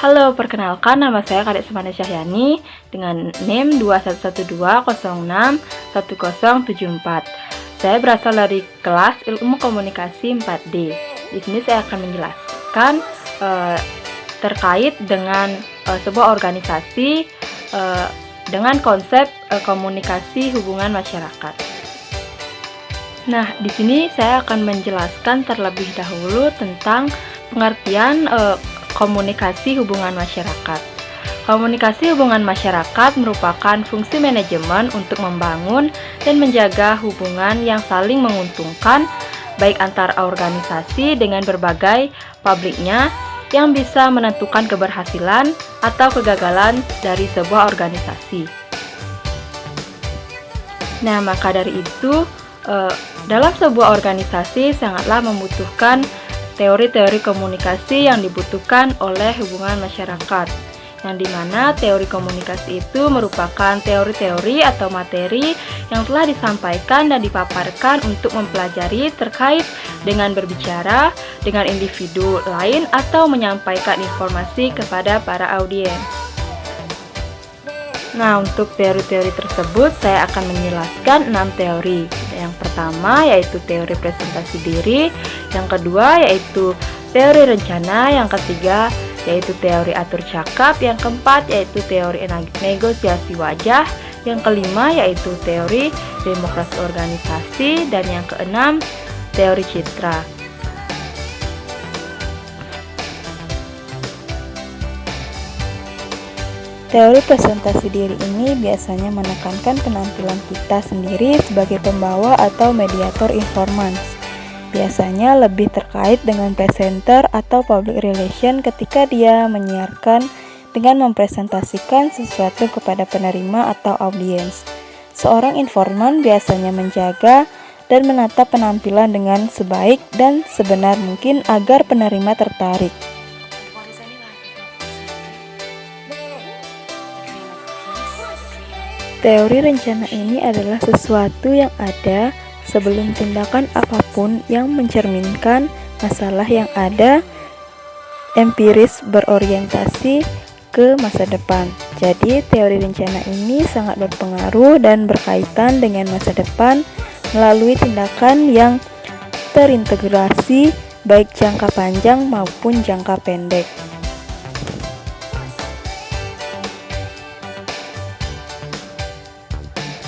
Halo, perkenalkan nama saya Kadek Semana Syahyani dengan NIM 2112061074. Saya berasal dari kelas Ilmu Komunikasi 4D. Di sini saya akan menjelaskan terkait dengan sebuah organisasi dengan konsep komunikasi hubungan masyarakat. Nah, di sini saya akan menjelaskan terlebih dahulu tentang pengertian komunikasi hubungan masyarakat. Komunikasi hubungan masyarakat merupakan fungsi manajemen untuk membangun dan menjaga hubungan yang saling menguntungkan baik antar organisasi dengan berbagai publiknya yang bisa menentukan keberhasilan atau kegagalan dari sebuah organisasi. Nah, maka dari itu dalam sebuah organisasi sangatlah membutuhkan teori-teori komunikasi yang dibutuhkan oleh hubungan masyarakat, yang dimana teori komunikasi itu merupakan teori-teori atau materi yang telah disampaikan dan dipaparkan untuk mempelajari terkait dengan berbicara dengan individu lain atau menyampaikan informasi kepada para audiens. Nah, untuk teori-teori tersebut saya akan menjelaskan 6 teori. Yang pertama yaitu teori presentasi diri, yang kedua yaitu teori rencana, yang ketiga yaitu teori atur cakap, yang keempat yaitu teori negosiasi wajah, yang kelima yaitu teori demokrasi organisasi, dan yang keenam teori citra. Teori presentasi diri ini biasanya menekankan penampilan kita sendiri sebagai pembawa atau mediator informasi. Biasanya lebih terkait dengan presenter atau public relation ketika dia menyiarkan dengan mempresentasikan sesuatu kepada penerima atau audiens. Seorang informan biasanya menjaga dan menata penampilan dengan sebaik dan sebenar mungkin agar penerima tertarik. Teori rencana ini adalah sesuatu yang ada sebelum tindakan apapun yang mencerminkan masalah yang ada, empiris berorientasi ke masa depan. Jadi, teori rencana ini sangat berpengaruh dan berkaitan dengan masa depan melalui tindakan yang terintegrasi baik jangka panjang maupun jangka pendek.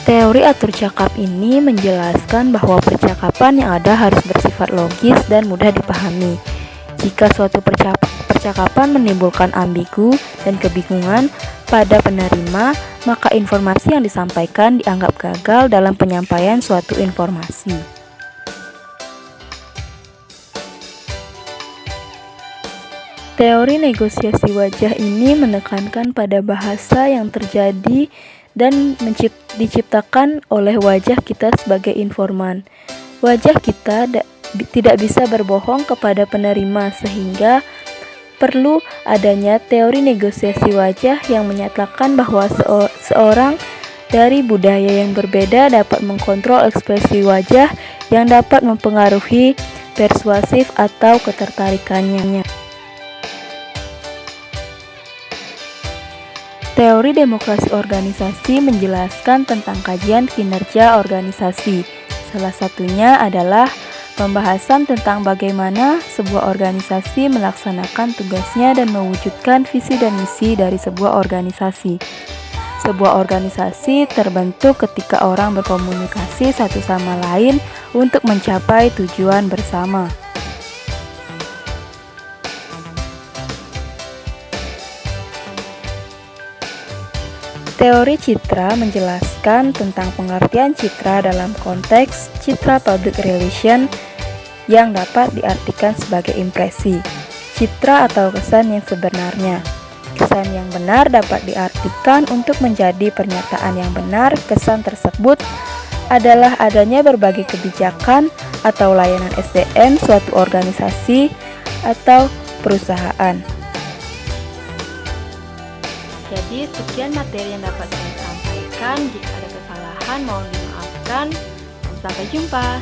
Teori atur cakap ini menjelaskan bahwa percakapan yang ada harus bersifat logis dan mudah dipahami. Jika suatu percakapan menimbulkan ambigu dan kebingungan pada penerima, maka informasi yang disampaikan dianggap gagal dalam penyampaian suatu informasi. Teori negosiasi wajah ini menekankan pada bahasa yang terjadi dan diciptakan oleh wajah kita sebagai informan. Wajah kita tidak bisa berbohong kepada penerima, sehingga perlu adanya teori negosiasi wajah yang menyatakan bahwa seorang dari budaya yang berbeda dapat mengkontrol ekspresi wajah yang dapat mempengaruhi persuasif atau ketertarikannya. Teori demokrasi organisasi menjelaskan tentang kajian kinerja organisasi. Salah satunya adalah pembahasan tentang bagaimana sebuah organisasi melaksanakan tugasnya dan mewujudkan visi dan misi dari sebuah organisasi. Sebuah organisasi terbentuk ketika orang berkomunikasi satu sama lain untuk mencapai tujuan bersama. Teori citra menjelaskan tentang pengertian citra dalam konteks citra public relation yang dapat diartikan sebagai impresi, citra atau kesan yang sebenarnya. Kesan yang benar dapat diartikan untuk menjadi pernyataan yang benar. Kesan tersebut adalah adanya berbagai kebijakan atau layanan SDM suatu organisasi atau perusahaan. Jadi sekian materi yang dapat saya sampaikan. Jika ada kesalahan mohon dimaafkan. Sampai jumpa.